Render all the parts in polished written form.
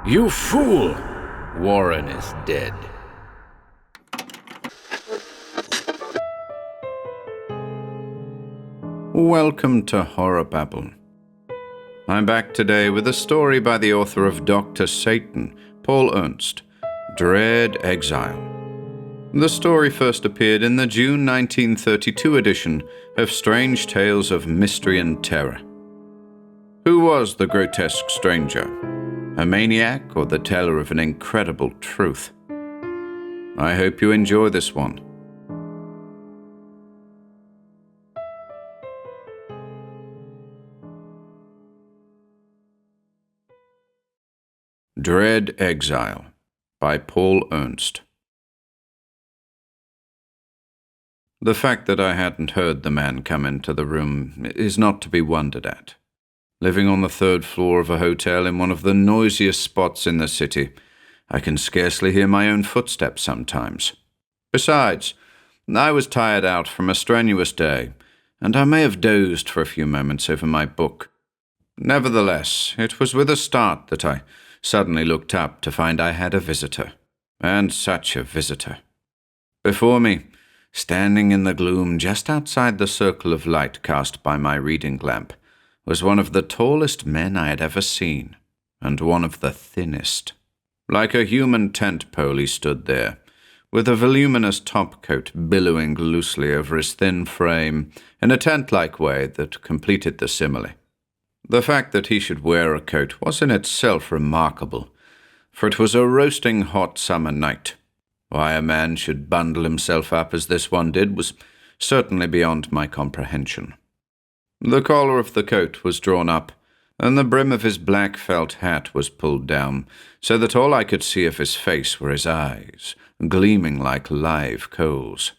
You fool! Warren is dead. Welcome to HorrorBabble. I'm back today with a story by the author of Dr. Satan, Paul Ernst, Dread Exile. The story first appeared in the June 1932 edition of Strange Tales of Mystery and Terror. Who was the grotesque stranger? A maniac or the teller of an incredible truth? I hope you enjoy this one. Dread Exile by Paul Ernst. The fact that I hadn't heard the man come into the room is not to be wondered at. Living on the third floor of a hotel in one of the noisiest spots in the city, I can scarcely hear my own footsteps sometimes. Besides, I was tired out from a strenuous day, and I may have dozed for a few moments over my book. Nevertheless, it was with a start that I suddenly looked up to find I had a visitor, and such a visitor. Before me, standing in the gloom just outside the circle of light cast by my reading lamp, was one of the tallest men I had ever seen, and one of the thinnest. Like a human tent pole he stood there, with a voluminous topcoat billowing loosely over his thin frame in a tent-like way that completed the simile. The fact that he should wear a coat was in itself remarkable, for it was a roasting hot summer night. Why a man should bundle himself up as this one did was certainly beyond my comprehension. The collar of the coat was drawn up, and the brim of his black felt hat was pulled down, so that all I could see of his face were his eyes, gleaming like live coals.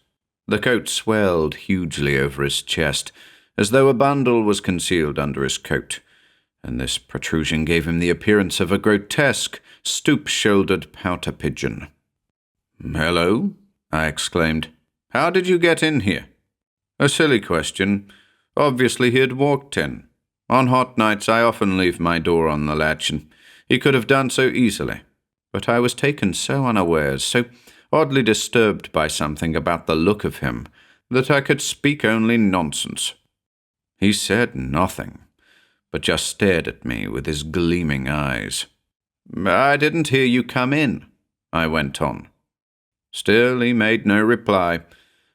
The coat swelled hugely over his chest, as though a bundle was concealed under his coat, and this protrusion gave him the appearance of a grotesque, stoop-shouldered pouter pigeon. "Hello," I exclaimed. "How did you get in here?" A silly question. Obviously he had walked in. On hot nights I often leave my door on the latch, and he could have done so easily. But I was taken so unawares, so oddly disturbed by something about the look of him, that I could speak only nonsense. He said nothing, but just stared at me with his gleaming eyes. "I didn't hear you come in," I went on. Still he made no reply,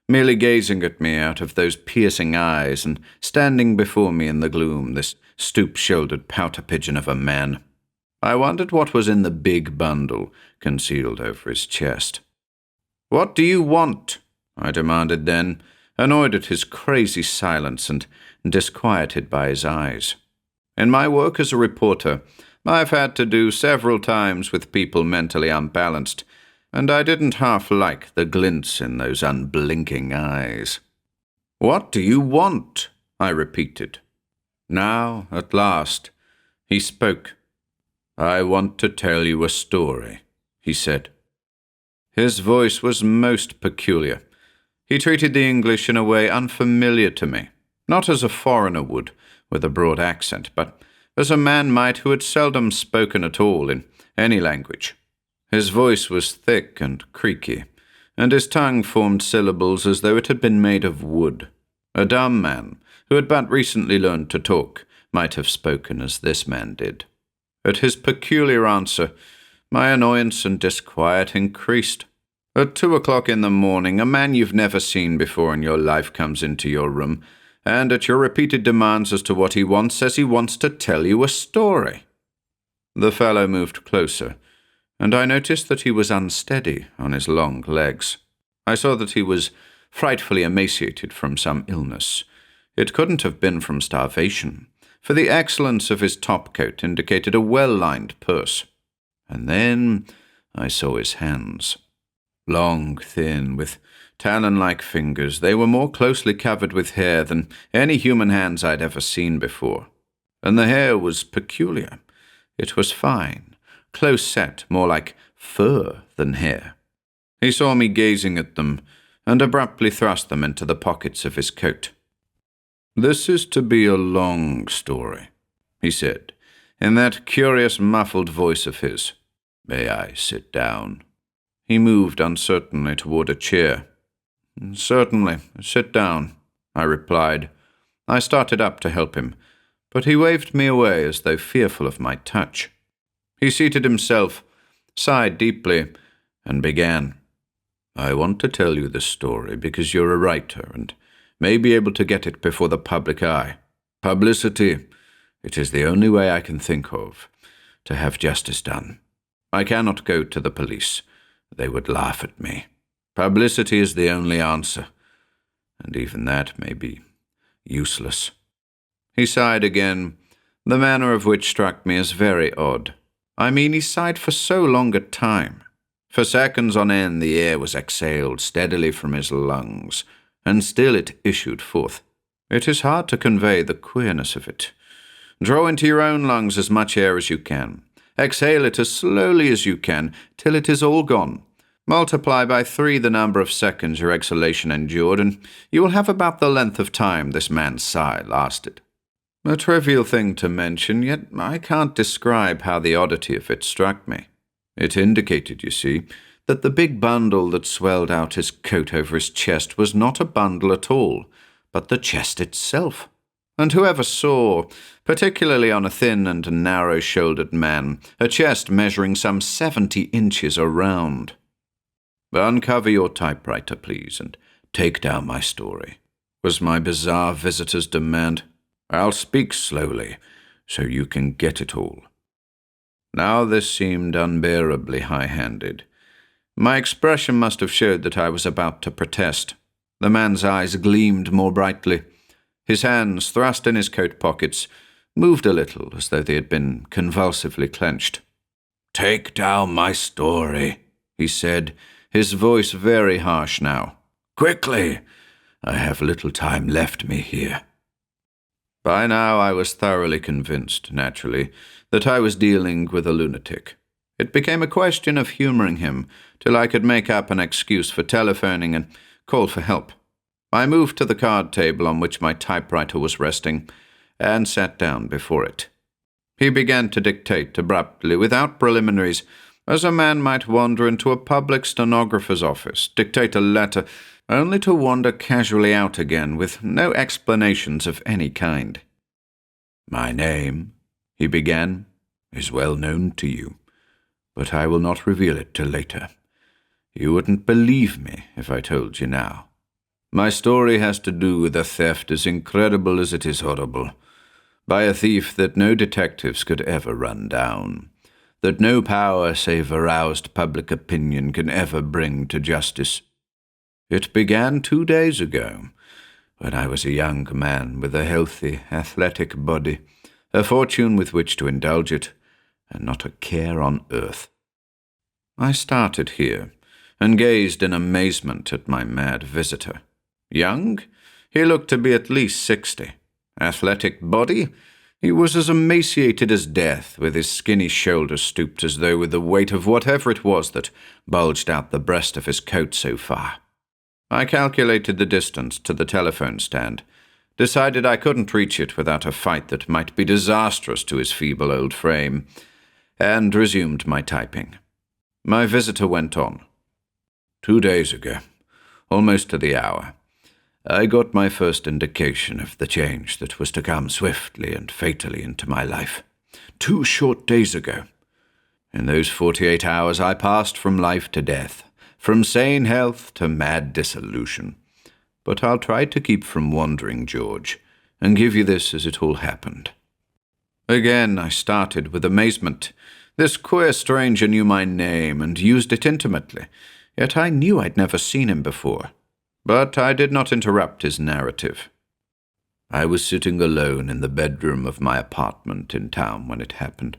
merely gazing at me out of those piercing eyes and standing before me in the gloom, this stoop-shouldered pouter-pigeon of a man. I wondered what was in the big bundle concealed over his chest. "What do you want?" I demanded then, annoyed at his crazy silence and disquieted by his eyes. In my work as a reporter, I've had to do several times with people mentally unbalanced, and I didn't half like the glints in those unblinking eyes. "What do you want?" I repeated. Now, at last, he spoke. "I want to tell you a story," he said. His voice was most peculiar. He treated the English in a way unfamiliar to me, not as a foreigner would, with a broad accent, but as a man might who had seldom spoken at all in any language. His voice was thick and creaky, and his tongue formed syllables as though it had been made of wood. A dumb man, who had but recently learned to talk, might have spoken as this man did. At his peculiar answer, my annoyance and disquiet increased. At 2:00 in the morning, a man you've never seen before in your life comes into your room, and at your repeated demands as to what he wants, says he wants to tell you a story. The fellow moved closer, and I noticed that he was unsteady on his long legs. I saw that he was frightfully emaciated from some illness. It couldn't have been from starvation, for the excellence of his topcoat indicated a well-lined purse. And then I saw his hands. Long, thin, with talon-like fingers, they were more closely covered with hair than any human hands I'd ever seen before. And the hair was peculiar. It was fine, close-set, more like fur than hair. He saw me gazing at them, and abruptly thrust them into the pockets of his coat. "This is to be a long story," he said, in that curious muffled voice of his, May I sit down? He moved uncertainly toward a chair. Certainly, sit down, I replied. I started up to help him, but he waved me away as though fearful of my touch. He seated himself, sighed deeply, and began. I want to tell you this story because you're a writer and may be able to get it before the public eye. Publicity, it is the only way I can think of to have justice done. I cannot go to the police. They would laugh at me. Publicity is the only answer, and even that may be useless. He sighed again, the manner of which struck me as very odd. I mean, he sighed for so long a time. For seconds on end the air was exhaled steadily from his lungs, and still it issued forth. It is hard to convey the queerness of it. Draw into your own lungs as much air as you can. Exhale it as slowly as you can, till it is all gone. Multiply by 3 the number of seconds your exhalation endured, and you will have about the length of time this man's sigh lasted. A trivial thing to mention, yet I can't describe how the oddity of it struck me. It indicated, you see, that the big bundle that swelled out his coat over his chest was not a bundle at all, but the chest itself. And whoever saw, particularly on a thin and narrow-shouldered man, a chest measuring some 70 inches around. Uncover your typewriter, please, and take down my story, was my bizarre visitor's demand. I'll speak slowly, so you can get it all. Now this seemed unbearably high-handed. My expression must have showed that I was about to protest. The man's eyes gleamed more brightly. His hands, thrust in his coat pockets, moved a little as though they had been convulsively clenched. "Take down my story," he said, his voice very harsh now. "Quickly! I have little time left me here." By now I was thoroughly convinced, naturally, that I was dealing with a lunatic. It became a question of humoring him till I could make up an excuse for telephoning and call for help. I moved to the card table on which my typewriter was resting and sat down before it. He began to dictate abruptly, without preliminaries, as a man might wander into a public stenographer's office, dictate a letter, only to wander casually out again with no explanations of any kind. "My name," he began, "is well known to you, but I will not reveal it till later. You wouldn't believe me if I told you now. My story has to do with a theft as incredible as it is horrible, by a thief that no detectives could ever run down, that no power save aroused public opinion can ever bring to justice. It began 2 days ago, when I was a young man with a healthy, athletic body, a fortune with which to indulge it, and not a care on earth." I started here, and gazed in amazement at my mad visitor. Young? He looked to be at least 60. Athletic body? He was as emaciated as death, with his skinny shoulders stooped as though with the weight of whatever it was that bulged out the breast of his coat so far. I calculated the distance to the telephone stand, decided I couldn't reach it without a fight that might be disastrous to his feeble old frame, and resumed my typing. My visitor went on. 2 days ago, almost to the hour, I got my first indication of the change that was to come swiftly and fatally into my life. 2 short days ago. In those 48 hours I passed from life to death, from sane health to mad dissolution. But I'll try to keep from wandering, George, and give you this as it all happened. Again I started with amazement. This queer stranger knew my name and used it intimately, yet I knew I'd never seen him before. But I did not interrupt his narrative. I was sitting alone in the bedroom of my apartment in town when it happened,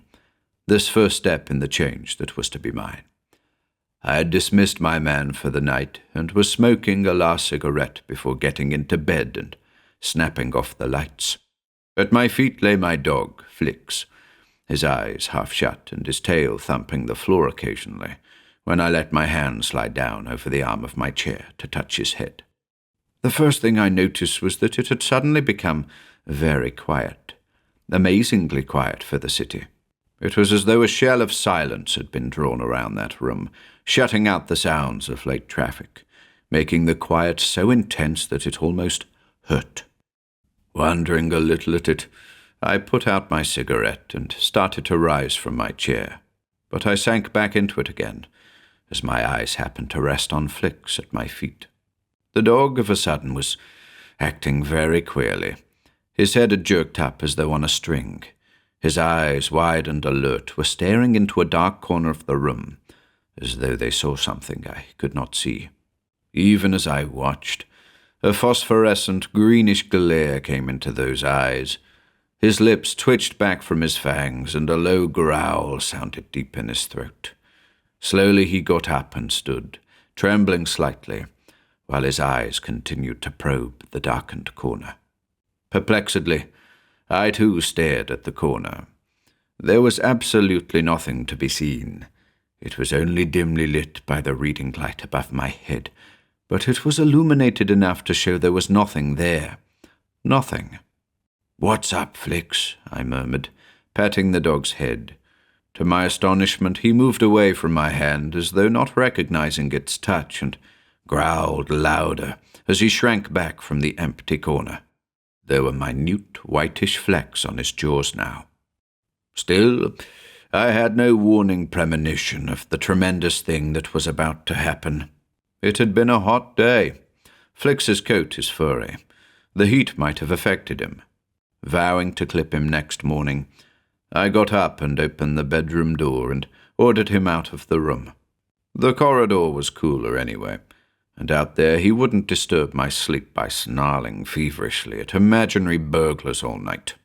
this first step in the change that was to be mine. I had dismissed my man for the night and was smoking a last cigarette before getting into bed and snapping off the lights. At my feet lay my dog, Flix, his eyes half shut and his tail thumping the floor occasionally, when I let my hand slide down over the arm of my chair to touch his head. The first thing I noticed was that it had suddenly become very quiet, amazingly quiet for the city. It was as though a shell of silence had been drawn around that room, shutting out the sounds of late traffic, making the quiet so intense that it almost hurt. Wondering a little at it, I put out my cigarette and started to rise from my chair, but I sank back into it again, as my eyes happened to rest on Flix at my feet. The dog, of a sudden, was acting very queerly. His head had jerked up as though on a string. His eyes, wide and alert, were staring into a dark corner of the room, as though they saw something I could not see. Even as I watched, a phosphorescent greenish glare came into those eyes. His lips twitched back from his fangs, and a low growl sounded deep in his throat. Slowly he got up and stood, trembling slightly, while his eyes continued to probe the darkened corner. Perplexedly, I too stared at the corner. There was absolutely nothing to be seen. It was only dimly lit by the reading light above my head, but it was illuminated enough to show there was nothing there. Nothing. "What's up, Flix?" I murmured, patting the dog's head. To my astonishment, he moved away from my hand as though not recognizing its touch, and growled louder as he shrank back from the empty corner. There were minute whitish flecks on his jaws now. Still, I had no warning premonition of the tremendous thing that was about to happen. It had been a hot day. Flix's coat is furry. The heat might have affected him. Vowing to clip him next morning, I got up and opened the bedroom door and ordered him out of the room. The corridor was cooler anyway, and out there he wouldn't disturb my sleep by snarling feverishly at imaginary burglars all night.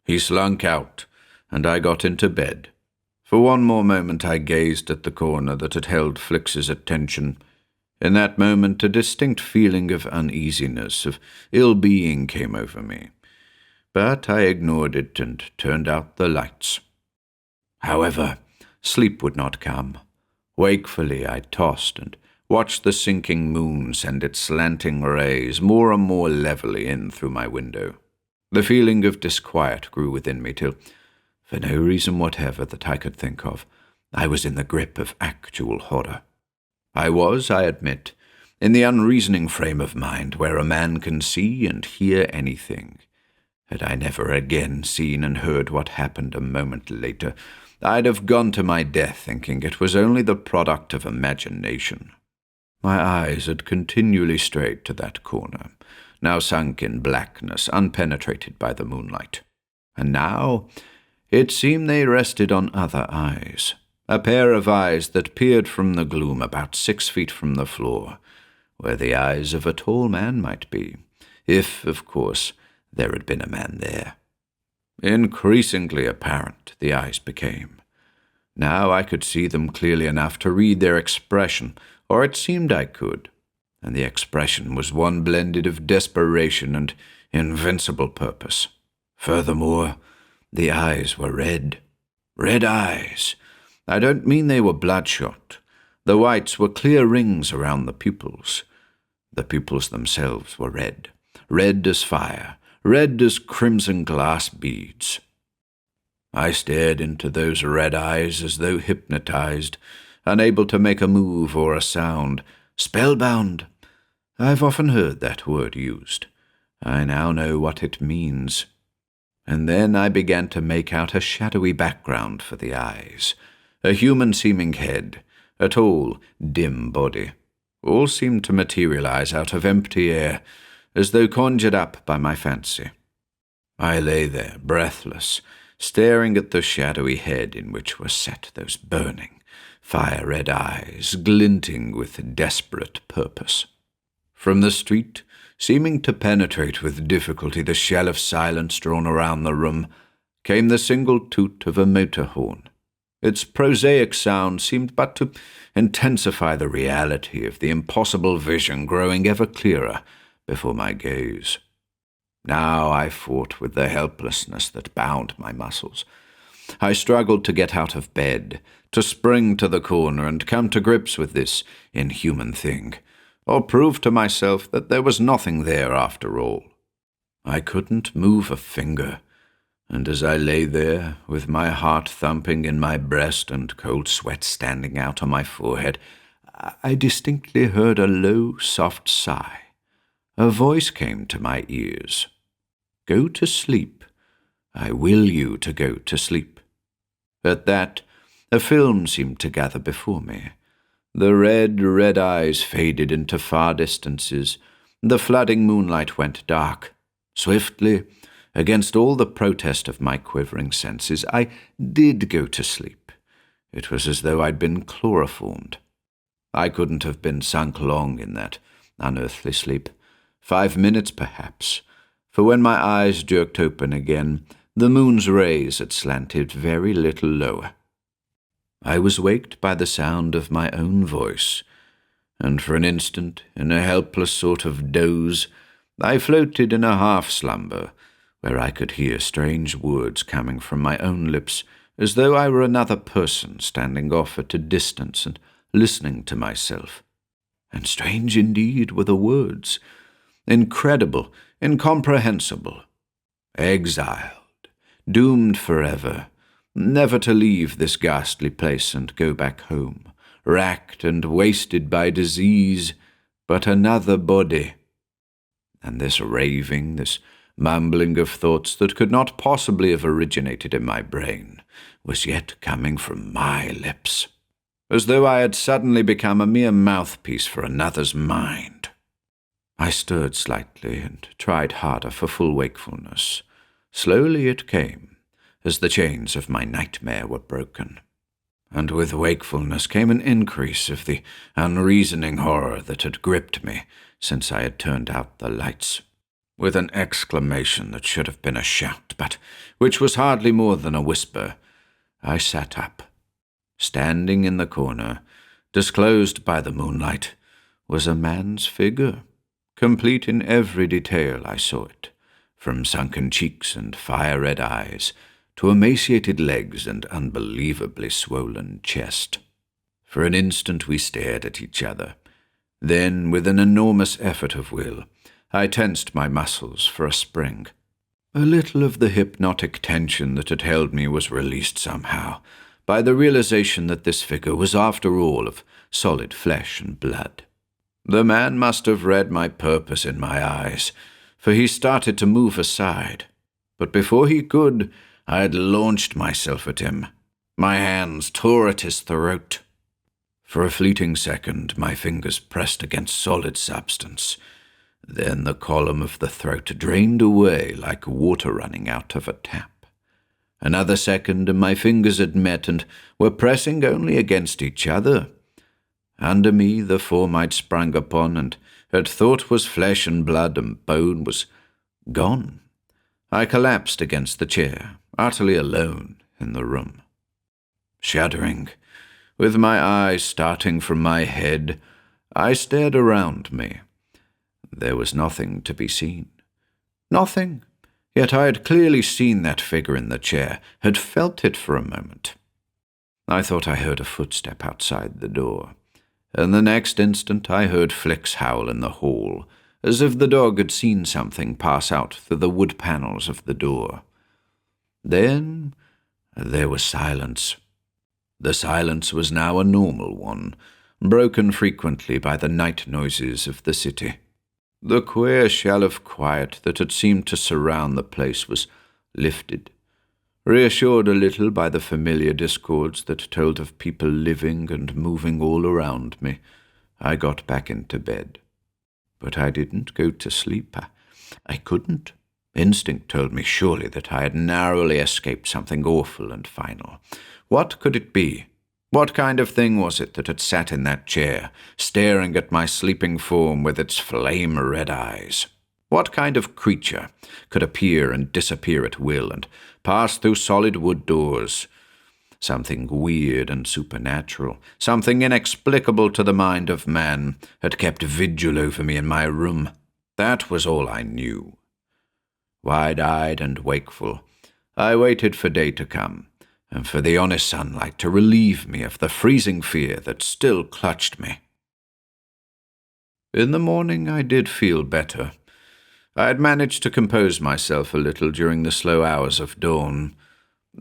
He slunk out, and I got into bed. For one more moment I gazed at the corner that had held Flix's attention. In that moment a distinct feeling of uneasiness, of ill-being came over me. But I ignored it and turned out the lights. However, sleep would not come. Wakefully I tossed and watched the sinking moon send its slanting rays more and more levelly in through my window. The feeling of disquiet grew within me till, for no reason whatever that I could think of, I was in the grip of actual horror. I was, I admit, in the unreasoning frame of mind where a man can see and hear anything. Had I never again seen and heard what happened a moment later, I'd have gone to my death thinking it was only the product of imagination. My eyes had continually strayed to that corner, now sunk in blackness, unpenetrated by the moonlight. And now it seemed they rested on other eyes, a pair of eyes that peered from the gloom about 6 feet from the floor, where the eyes of a tall man might be, if, of course, there had been a man there. Increasingly apparent the eyes became. Now I could see them clearly enough to read their expression, or it seemed I could, and the expression was one blended of desperation and invincible purpose. Furthermore, the eyes were red. Red eyes. I don't mean they were bloodshot. The whites were clear rings around the pupils. The pupils themselves were red. Red as fire. Red as crimson glass beads. I stared into those red eyes as though hypnotized, unable to make a move or a sound, spellbound. I've often heard that word used. I now know what it means. And then I began to make out a shadowy background for the eyes, a human-seeming head, a tall, dim body. All seemed to materialize out of empty air, as though conjured up by my fancy. I lay there, breathless, staring at the shadowy head in which were set those burning, fire-red eyes, glinting with desperate purpose. From the street, seeming to penetrate with difficulty the shell of silence drawn around the room, came the single toot of a motor horn. Its prosaic sound seemed but to intensify the reality of the impossible vision growing ever clearer before my gaze. Now I fought with the helplessness that bound my muscles. I struggled to get out of bed, to spring to the corner and come to grips with this inhuman thing, or prove to myself that there was nothing there after all. I couldn't move a finger. And as I lay there, with my heart thumping in my breast and cold sweat standing out on my forehead, I distinctly heard a low, soft sigh. A voice came to my ears. "Go to sleep. I will you to go to sleep." At that, a film seemed to gather before me. The red eyes faded into far distances. The flooding moonlight went dark. Swiftly, against all the protest of my quivering senses, I did go to sleep. It was as though I'd been chloroformed. I couldn't have been sunk long in that unearthly sleep. 5 minutes, perhaps, for when my eyes jerked open again, the moon's rays had slanted very little lower. I was waked by the sound of my own voice, and for an instant, in a helpless sort of doze, I floated in a half-slumber, where I could hear strange words coming from my own lips, as though I were another person standing off at a distance and listening to myself. And strange indeed were the words, incredible, incomprehensible. Exiled, doomed forever, never to leave this ghastly place and go back home, racked and wasted by disease, but another body. And this raving, this mumbling of thoughts that could not possibly have originated in my brain, was yet coming from my lips, as though I had suddenly become a mere mouthpiece for another's mind. I stirred slightly and tried harder for full wakefulness. Slowly it came, as the chains of my nightmare were broken. And with wakefulness came an increase of the unreasoning horror that had gripped me since I had turned out the lights. With an exclamation that should have been a shout, but which was hardly more than a whisper, I sat up. Standing in the corner, disclosed by the moonlight, was a man's figure, complete in every detail I saw it, from sunken cheeks and fire-red eyes to emaciated legs and unbelievably swollen chest. For an instant we stared at each other. Then, with an enormous effort of will, I tensed my muscles for a spring. A little of the hypnotic tension that had held me was released somehow by the realization that this figure was after all of solid flesh and blood. The man must have read my purpose in my eyes, for he started to move aside. But before he could, I had launched myself at him. My hands tore at his throat. For a fleeting second, my fingers pressed against solid substance. Then the column of the throat drained away like water running out of a tap. Another second, and my fingers had met and were pressing only against each other. Under me, the form I'd sprung upon and had thought was flesh and blood and bone was gone. I collapsed against the chair, utterly alone in the room. Shuddering, with my eyes starting from my head, I stared around me. There was nothing to be seen. Nothing. Yet I had clearly seen that figure in the chair, had felt it for a moment. I thought I heard a footstep outside the door, and the next instant I heard Flick's howl in the hall, as if the dog had seen something pass out through the wood panels of the door. Then there was silence. The silence was now a normal one, broken frequently by the night noises of the city. The queer shell of quiet that had seemed to surround the place was lifted, reassured a little by the familiar discords that told of people living and moving all around me. I got back into bed. But I didn't go to sleep. I couldn't. Instinct told me surely that I had narrowly escaped something awful and final. What could it be? What kind of thing was it that had sat in that chair, staring at my sleeping form with its flame-red eyes? What kind of creature could appear and disappear at will and pass through solid wood doors? Something weird and supernatural, something inexplicable to the mind of man, had kept vigil over me in my room. That was all I knew. Wide-eyed and wakeful, I waited for day to come, and for the honest sunlight to relieve me of the freezing fear that still clutched me. In the morning I did feel better. I had managed to compose myself a little during the slow hours of dawn.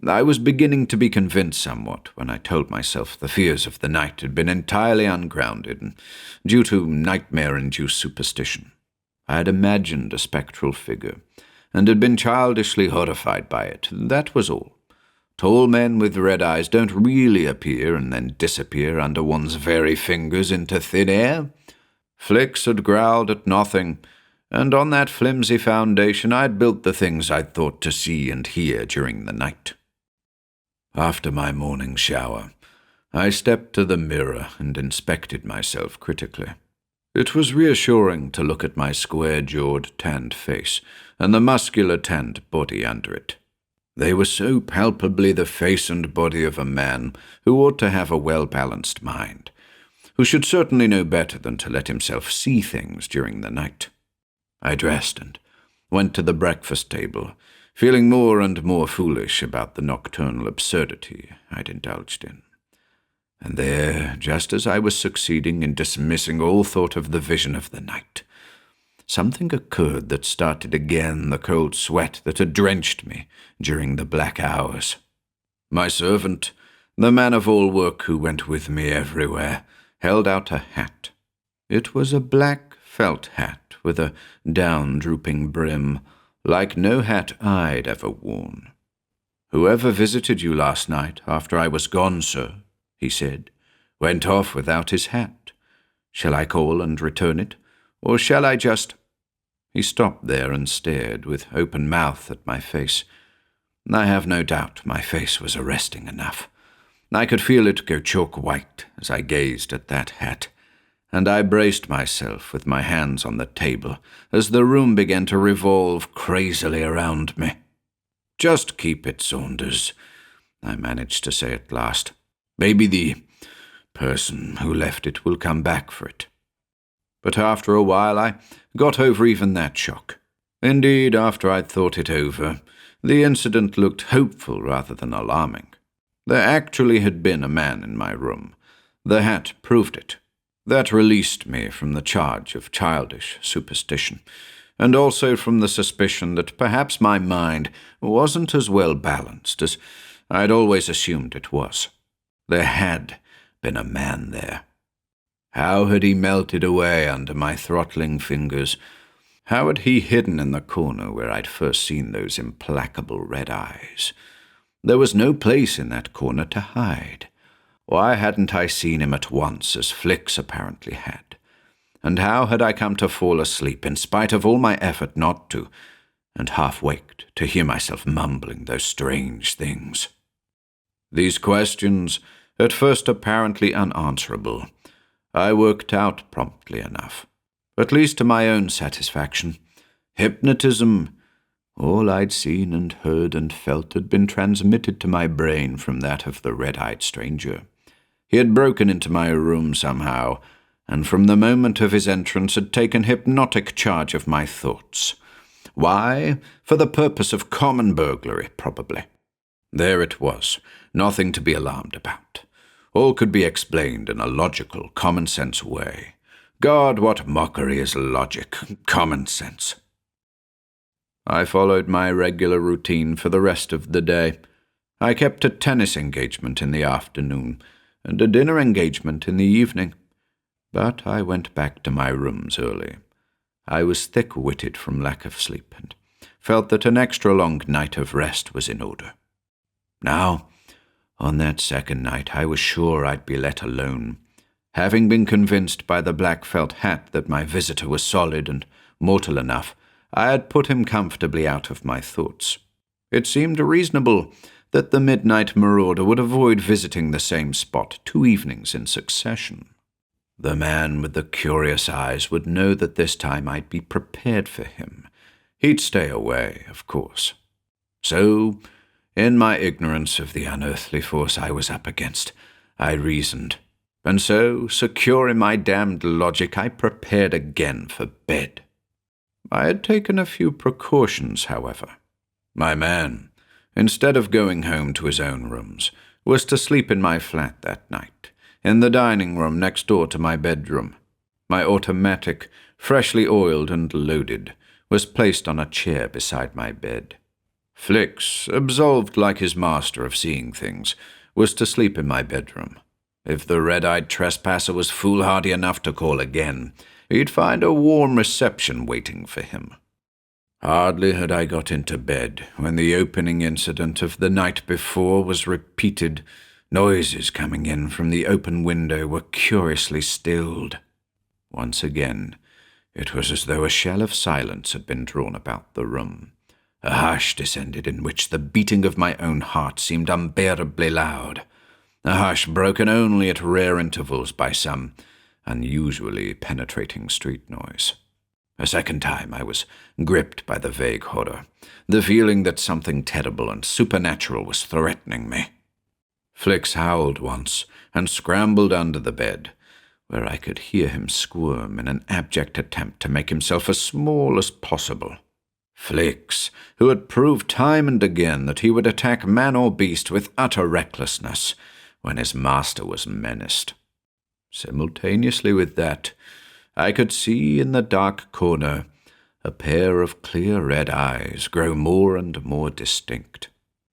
I was beginning to be convinced somewhat when I told myself the fears of the night had been entirely ungrounded and due to nightmare-induced superstition. I had imagined a spectral figure and had been childishly horrified by it. That was all. Tall men with red eyes don't really appear and then disappear under one's very fingers into thin air. Flicks had growled at nothing, and on that flimsy foundation I'd built the things I'd thought to see and hear during the night. After my morning shower, I stepped to the mirror and inspected myself critically. It was reassuring to look at my square-jawed, tanned face and the muscular, tanned body under it. They were so palpably the face and body of a man who ought to have a well-balanced mind, who should certainly know better than to let himself see things during the night. I dressed and went to the breakfast table, feeling more and more foolish about the nocturnal absurdity I'd indulged in. And there, just as I was succeeding in dismissing all thought of the vision of the night, something occurred that started again the cold sweat that had drenched me during the black hours. My servant, the man of all work who went with me everywhere, held out a hat. It was a black felt hat with a down-drooping brim, like no hat I'd ever worn. "Whoever visited you last night after I was gone, sir," he said, "went off without his hat. Shall I call and return it, or shall I just—" He stopped there and stared with open mouth at my face. I have no doubt my face was arresting enough. I could feel it go chalk white as I gazed at that hat, and I braced myself with my hands on the table as the room began to revolve crazily around me. "Just keep it, Saunders," I managed to say at last. "Maybe the person who left it will come back for it." But after a while I got over even that shock. Indeed, after I'd thought it over, the incident looked hopeful rather than alarming. There actually had been a man in my room. The hat proved it. That released me from the charge of childish superstition, and also from the suspicion that perhaps my mind wasn't as well balanced as I'd always assumed it was. There had been a man there. How had he melted away under my throttling fingers? How had he hidden in the corner where I'd first seen those implacable red eyes? There was no place in that corner to hide. Why hadn't I seen him at once, as Flicks apparently had? And how had I come to fall asleep, in spite of all my effort not to, and half-waked to hear myself mumbling those strange things? These questions, at first apparently unanswerable, I worked out promptly enough, at least to my own satisfaction. Hypnotism, all I'd seen and heard and felt had been transmitted to my brain from that of the red-eyed stranger. He had broken into my room somehow, and from the moment of his entrance had taken hypnotic charge of my thoughts. Why? For the purpose of common burglary, probably. There it was, nothing to be alarmed about. All could be explained in a logical, common-sense way. God, what mockery is logic, common sense. I followed my regular routine for the rest of the day. I kept a tennis engagement in the afternoon, and a dinner engagement in the evening. But I went back to my rooms early. I was thick-witted from lack of sleep, and felt that an extra long night of rest was in order. Now, on that second night, I was sure I'd be let alone. Having been convinced by the black felt hat that my visitor was solid and mortal enough, I had put him comfortably out of my thoughts. It seemed reasonable that the midnight marauder would avoid visiting the same spot 2 evenings in succession. The man with the curious eyes would know that this time I'd be prepared for him. He'd stay away, of course. So, in my ignorance of the unearthly force I was up against, I reasoned. And so, secure in my damned logic, I prepared again for bed. I had taken a few precautions, however. My man, instead of going home to his own rooms, was to sleep in my flat that night, in the dining room next door to my bedroom. My automatic, freshly oiled and loaded, was placed on a chair beside my bed. Flix, absolved like his master of seeing things, was to sleep in my bedroom. If the red-eyed trespasser was foolhardy enough to call again, he'd find a warm reception waiting for him. Hardly had I got into bed when the opening incident of the night before was repeated. Noises coming in from the open window were curiously stilled. Once again, it was as though a shell of silence had been drawn about the room. A hush descended in which the beating of my own heart seemed unbearably loud, a hush broken only at rare intervals by some unusually penetrating street noise. A second time I was gripped by the vague horror, the feeling that something terrible and supernatural was threatening me. Flix howled once and scrambled under the bed, where I could hear him squirm in an abject attempt to make himself as small as possible. Flix, who had proved time and again that he would attack man or beast with utter recklessness when his master was menaced. Simultaneously with that, I could see in the dark corner a pair of clear red eyes grow more and more distinct.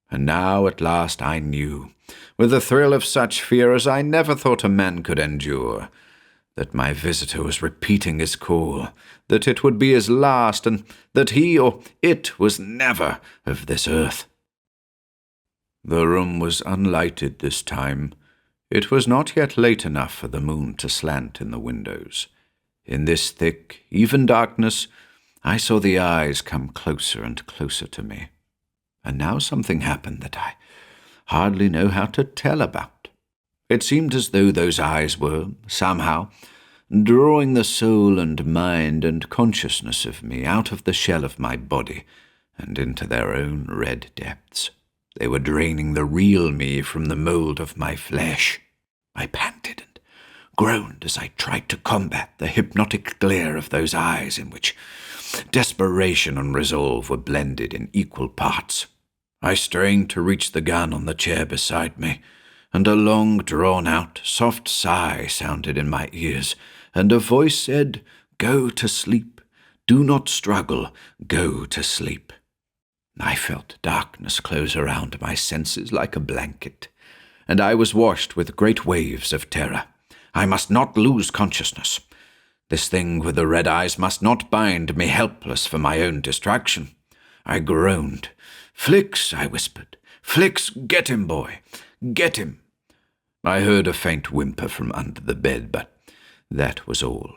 And now at last I knew, with a thrill of such fear as I never thought a man could endure, that my visitor was repeating his call, that it would be his last, and that he or it was never of this earth. The room was unlighted this time. It was not yet late enough for the moon to slant in the windows. In this thick, even darkness, I saw the eyes come closer and closer to me. And now something happened that I hardly know how to tell about. It seemed as though those eyes were, somehow, drawing the soul and mind and consciousness of me out of the shell of my body and into their own red depths. They were draining the real me from the mold of my flesh. I panted and groaned as I tried to combat the hypnotic glare of those eyes in which desperation and resolve were blended in equal parts. I strained to reach the gun on the chair beside me, and a long, drawn-out, soft sigh sounded in my ears, and a voice said, "Go to sleep. Do not struggle. Go to sleep." I felt darkness close around my senses like a blanket, and I was washed with great waves of terror. I must not lose consciousness. This thing with the red eyes must not bind me helpless for my own destruction. I groaned. "Flix," I whispered. "Flix, get him, boy. Get him." I heard a faint whimper from under the bed, but that was all.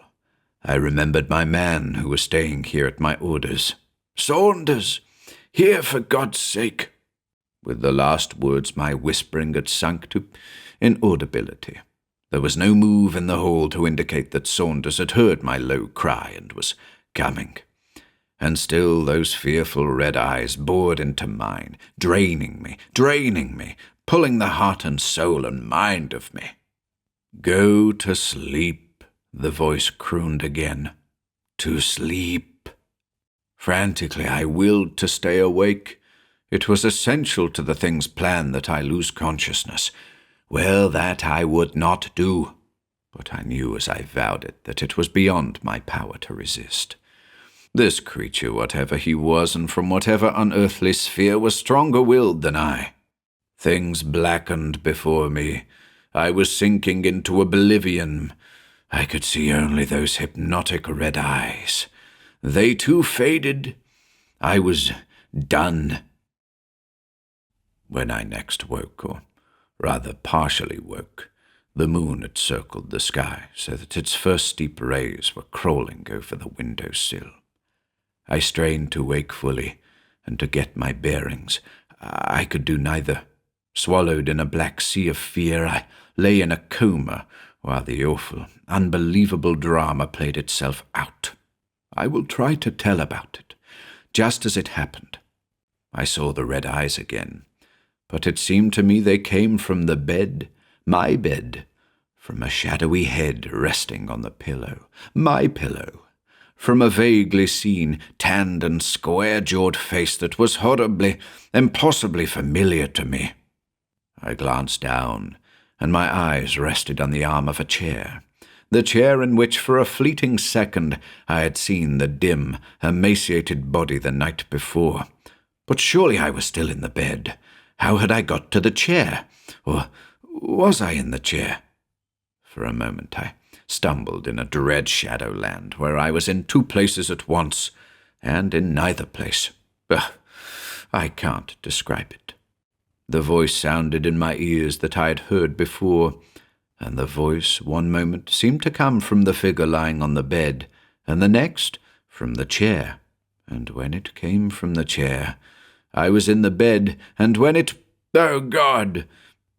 I remembered my man who was staying here at my orders. "Saunders! Here, for God's sake!" With the last words my whispering had sunk to inaudibility. There was no move in the hall to indicate that Saunders had heard my low cry and was coming. And still those fearful red eyes bored into mine, draining me, pulling the heart and soul and mind of me. "Go to sleep," the voice crooned again. "To sleep." Frantically I willed to stay awake. It was essential to the thing's plan that I lose consciousness. Well, that I would not do. But I knew as I vowed it that it was beyond my power to resist. This creature, whatever he was and from whatever unearthly sphere, was stronger-willed than I. Things blackened before me. I was sinking into oblivion. I could see only those hypnotic red eyes. They too faded. I was done. When I next woke, or rather partially woke, the moon had circled the sky so that its first steep rays were crawling over the window sill. I strained to wake fully and to get my bearings. I could do neither. Swallowed in a black sea of fear, I lay in a coma while the awful, unbelievable drama played itself out. I will try to tell about it, just as it happened. I saw the red eyes again, but it seemed to me they came from the bed, my bed, from a shadowy head resting on the pillow, my pillow, from a vaguely seen, tanned and square-jawed face that was horribly, impossibly familiar to me. I glanced down, and my eyes rested on the arm of a chair. the chair in which for a fleeting second I had seen the dim, emaciated body the night before. But surely I was still in the bed. How had I got to the chair? Or was I in the chair? For a moment I stumbled in a dread shadowland where I was in two places at once, and in neither place. I can't describe it. The voice sounded in my ears that I had heard before, and the voice one moment seemed to come from the figure lying on the bed, and the next from the chair. And when it came from the chair, I was in the bed, and when it— oh, God!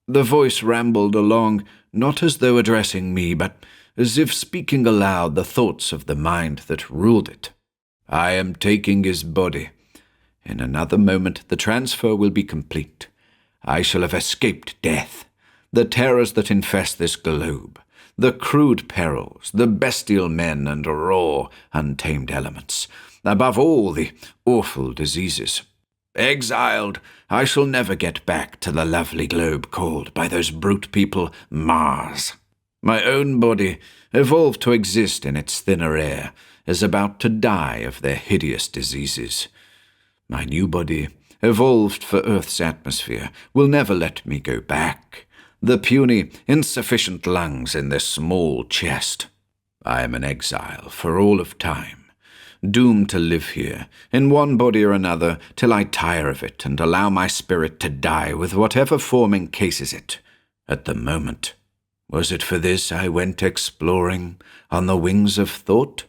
The voice rambled along, not as though addressing me, but as if speaking aloud the thoughts of the mind that ruled it. I am taking his body. In another moment the transfer will be complete. I shall have escaped death, the terrors that infest this globe, the crude perils, the bestial men and raw, untamed elements, above all the awful diseases. Exiled, I shall never get back to the lovely globe called by those brute people Mars. My own body, evolved to exist in its thinner air, is about to die of their hideous diseases. My new body, evolved for Earth's atmosphere, will never let me go back. The puny, insufficient lungs in this small chest. I am an exile for all of time, doomed to live here, in one body or another, till I tire of it and allow my spirit to die with whatever form encases it. At the moment, was it for this I went exploring on the wings of thought?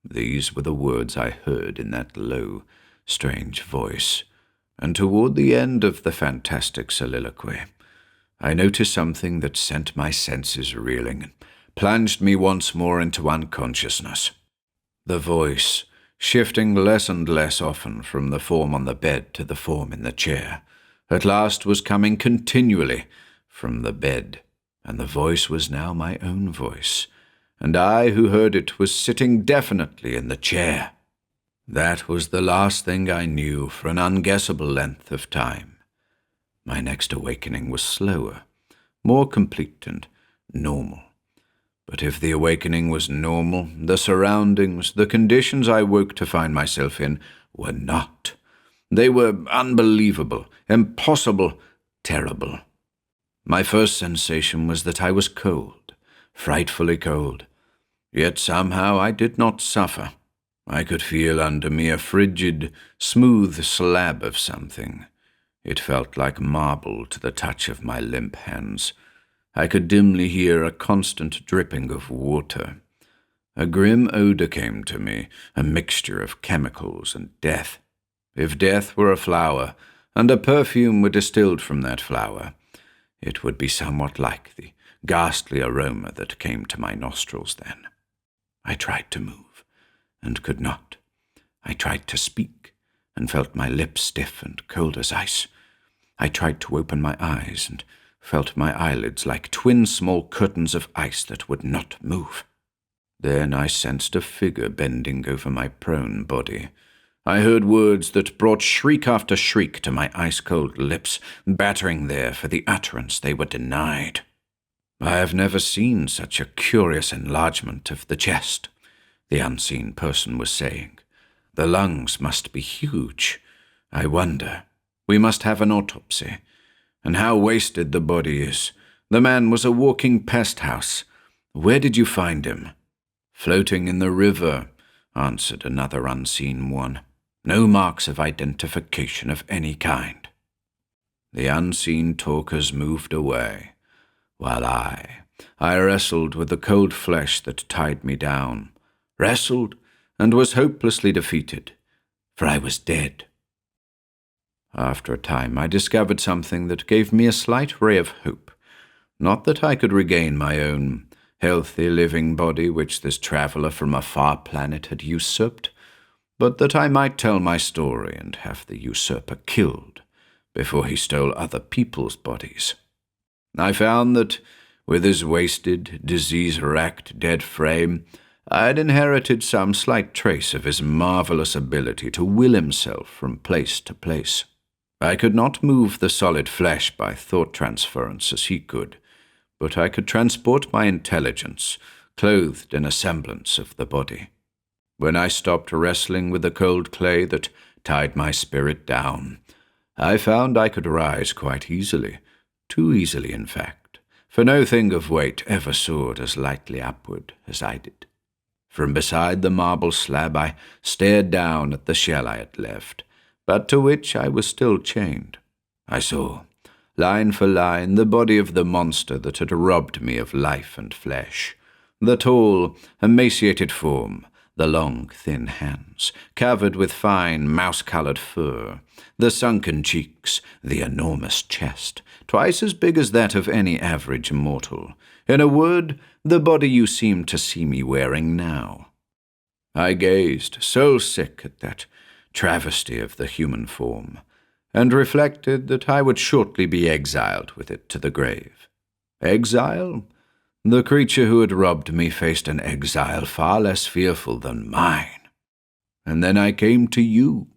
These were the words I heard in that low, strange voice, and toward the end of the fantastic soliloquy, I noticed something that sent my senses reeling and plunged me once more into unconsciousness. The voice, shifting less and less often from the form on the bed to the form in the chair, at last was coming continually from the bed, and the voice was now my own voice, and I who heard it was sitting definitely in the chair. That was the last thing I knew for an unguessable length of time. My next awakening was slower, more complete and normal. But if the awakening was normal, the surroundings, the conditions I woke to find myself in, were not. They were unbelievable, impossible, terrible. My first sensation was that I was cold, frightfully cold. Yet somehow I did not suffer. I could feel under me a frigid, smooth slab of something. It felt like marble to the touch of my limp hands. I could dimly hear a constant dripping of water. A grim odor came to me, a mixture of chemicals and death. If death were a flower, and a perfume were distilled from that flower, it would be somewhat like the ghastly aroma that came to my nostrils then. I tried to move, and could not. I tried to speak, and felt my lips stiff and cold as ice. I tried to open my eyes, and felt my eyelids like twin small curtains of ice that would not move. Then I sensed a figure bending over my prone body. I heard words that brought shriek after shriek to my ice-cold lips, battering there for the utterance they were denied. I have never seen such a curious enlargement of the chest, the unseen person was saying. The lungs must be huge. I wonder. We must have an autopsy. And how wasted the body is. The man was a walking pest house. Where did you find him? Floating in the river, answered another unseen one. No marks of identification of any kind. The unseen talkers moved away, while I wrestled with the cold flesh that tied me down. Wrestled, and was hopelessly defeated, for I was dead. After a time I discovered something that gave me a slight ray of hope. Not that I could regain my own healthy living body which this traveller from a far planet had usurped, but that I might tell my story and have the usurper killed before he stole other people's bodies. I found that, with his wasted, disease-racked, dead frame, I had inherited some slight trace of his marvelous ability to will himself from place to place. I could not move the solid flesh by thought transference as he could, but I could transport my intelligence, clothed in a semblance of the body. When I stopped wrestling with the cold clay that tied my spirit down, I found I could rise quite easily, too easily in fact, for no thing of weight ever soared as lightly upward as I did. From beside the marble slab I stared down at the shell I had left, but to which I was still chained. I saw, line for line, the body of the monster that had robbed me of life and flesh, the tall, emaciated form, the long, thin hands, covered with fine, mouse-coloured fur, the sunken cheeks, the enormous chest, twice as big as that of any average mortal. In a word, the body you seem to see me wearing now. I gazed, soul-sick, at that travesty of the human form, and reflected that I would shortly be exiled with it to the grave. Exile? The creature who had robbed me faced an exile far less fearful than mine. And then I came to you.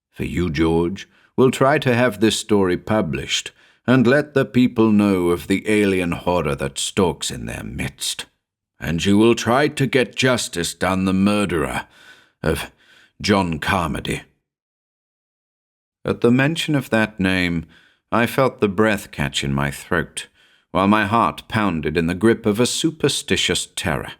For you, George, will try to have this story published and let the people know of the alien horror that stalks in their midst. And you will try to get justice done the murderer of John Carmody. At the mention of that name, I felt the breath catch in my throat, while my heart pounded in the grip of a superstitious terror.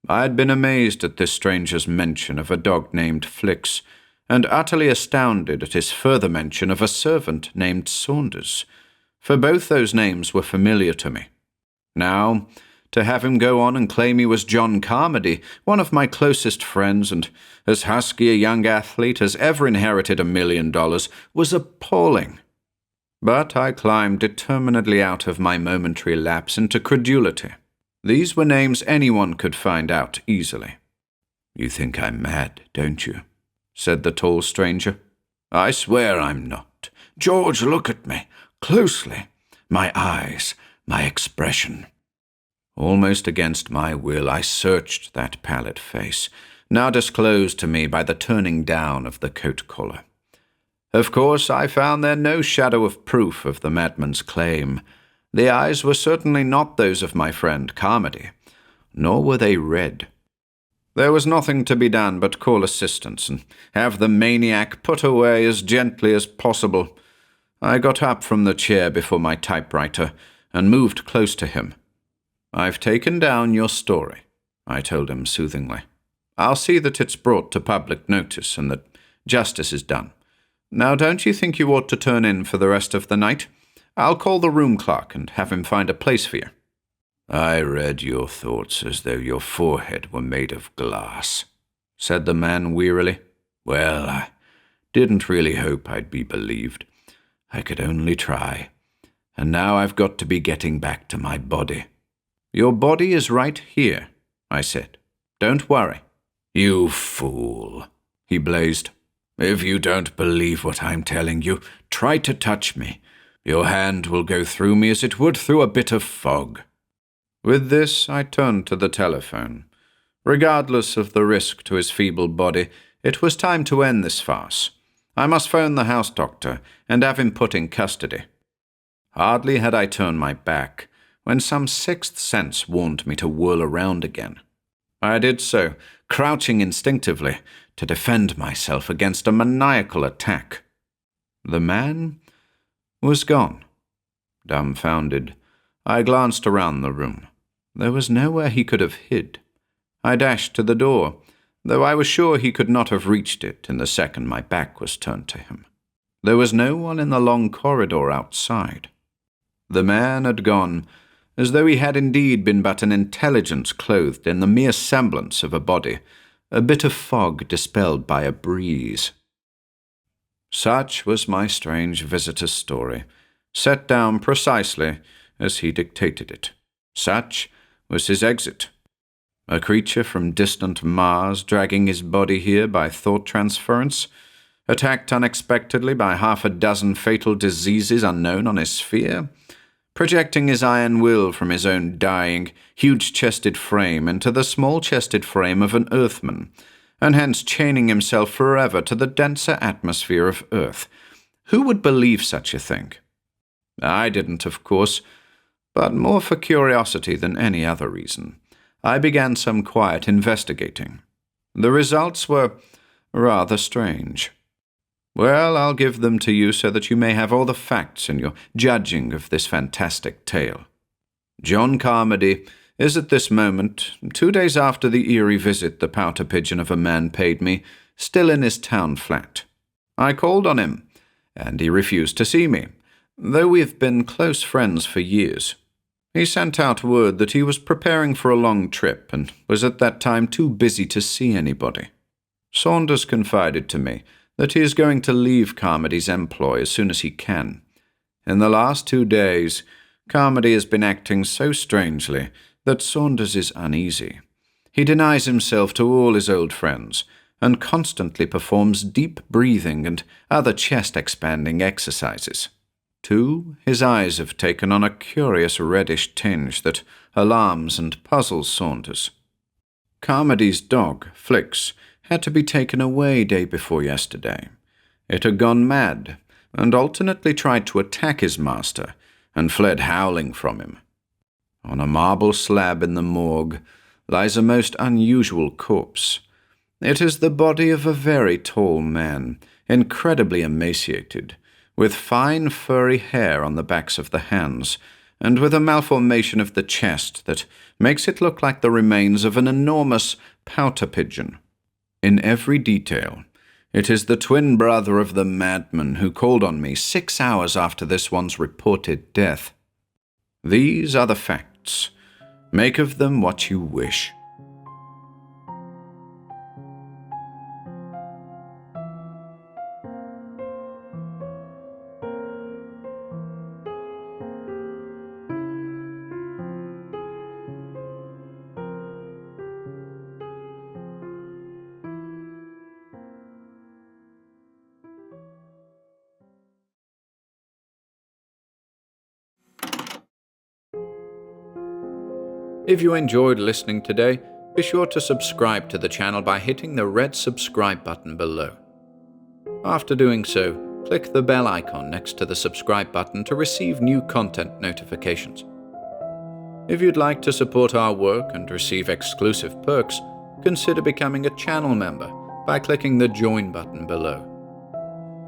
I had been amazed at this stranger's mention of a dog named Flix, and utterly astounded at his further mention of a servant named Saunders, for both those names were familiar to me. Now, to have him go on and claim he was John Carmody, one of my closest friends and as husky a young athlete as ever inherited $1 million, was appalling. But I climbed determinedly out of my momentary lapse into credulity. These were names anyone could find out easily. "You think I'm mad, don't you?" said the tall stranger. "I swear I'm not. George, look at me, closely. My eyes, my expression." Almost against my will, I searched that pallid face, now disclosed to me by the turning down of the coat collar. Of course, I found there no shadow of proof of the madman's claim. The eyes were certainly not those of my friend Carmody, nor were they red. There was nothing to be done but call assistance and have the maniac put away as gently as possible. I got up from the chair before my typewriter and moved close to him. "I've taken down your story," I told him soothingly. "I'll see that it's brought to public notice and that justice is done. Now, don't you think you ought to turn in for the rest of the night? I'll call the room clerk and have him find a place for you." "I read your thoughts as though your forehead were made of glass," said the man wearily. "Well, I didn't really hope I'd be believed. I could only try. And now I've got to be getting back to my body." "Your body is right here," I said. "Don't worry." "You fool," he blazed. "If you don't believe what I'm telling you, try to touch me. Your hand will go through me as it would through a bit of fog." With this, I turned to the telephone. Regardless of the risk to his feeble body, it was time to end this farce. I must phone the house doctor and have him put in custody. Hardly had I turned my back when some sixth sense warned me to whirl around again. I did so, crouching instinctively to defend myself against a maniacal attack. The man was gone. Dumbfounded, I glanced around the room. There was nowhere he could have hid. I dashed to the door, though I was sure he could not have reached it in the second my back was turned to him. There was no one in the long corridor outside. The man had gone, as though he had indeed been but an intelligence clothed in the mere semblance of a body, a bit of fog dispelled by a breeze. Such was my strange visitor's story, set down precisely as he dictated it. Such was his exit. A creature from distant Mars dragging his body here by thought transference, attacked unexpectedly by 6 fatal diseases unknown on his sphere, projecting his iron will from his own dying, huge-chested frame into the small-chested frame of an Earthman, and hence chaining himself forever to the denser atmosphere of Earth. Who would believe such a thing? I didn't, of course, But more for curiosity than any other reason, I began some quiet investigating. The results were rather strange. Well, I'll give them to you so that you may have all the facts in your judging of this fantastic tale. John Carmody is at this moment, 2 days after the eerie visit the pouter pigeon of a man paid me, still in his town flat. I called on him, and he refused to see me, though we've been close friends for years. He sent out word that he was preparing for a long trip and was at that time too busy to see anybody. Saunders confided to me that he is going to leave Carmody's employ as soon as he can. In the last 2 days, Carmody has been acting so strangely that Saunders is uneasy. He denies himself to all his old friends and constantly performs deep breathing and other chest-expanding exercises. Too, his eyes have taken on a curious reddish tinge that alarms and puzzles Saunders. Carmody's dog, Flicks, had to be taken away day before yesterday. It had gone mad and alternately tried to attack his master and fled howling from him. On a marble slab in the morgue lies a most unusual corpse. It is the body of a very tall man, incredibly emaciated, with fine furry hair on the backs of the hands, and with a malformation of the chest that makes it look like the remains of an enormous pouter pigeon. In every detail, it is the twin brother of the madman who called on me 6 hours after this one's reported death. These are the facts. Make of them what you wish. If you enjoyed listening today, be sure to subscribe to the channel by hitting the red subscribe button below. After doing so, click the bell icon next to the subscribe button to receive new content notifications. If you'd like to support our work and receive exclusive perks, consider becoming a channel member by clicking the join button below.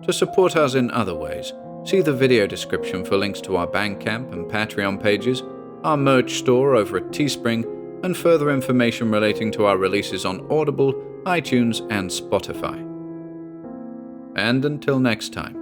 To support us in other ways, see the video description for links to our Bandcamp and Patreon pages, our merch store over at Teespring, and further information relating to our releases on Audible, iTunes, and Spotify. And until next time,